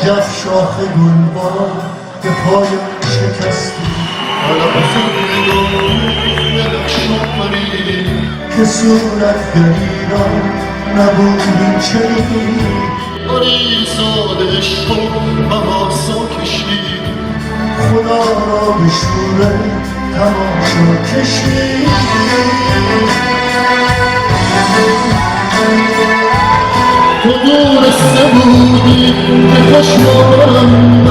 عجب شاخ گلبان به پایم شکستی حالا بزرگ شماری که صورت گریران نبود این چنین آری ساده عشق و بهاسا کشید خدا را به شوره تماشا کشید تو دورسته بودی که کاش مارم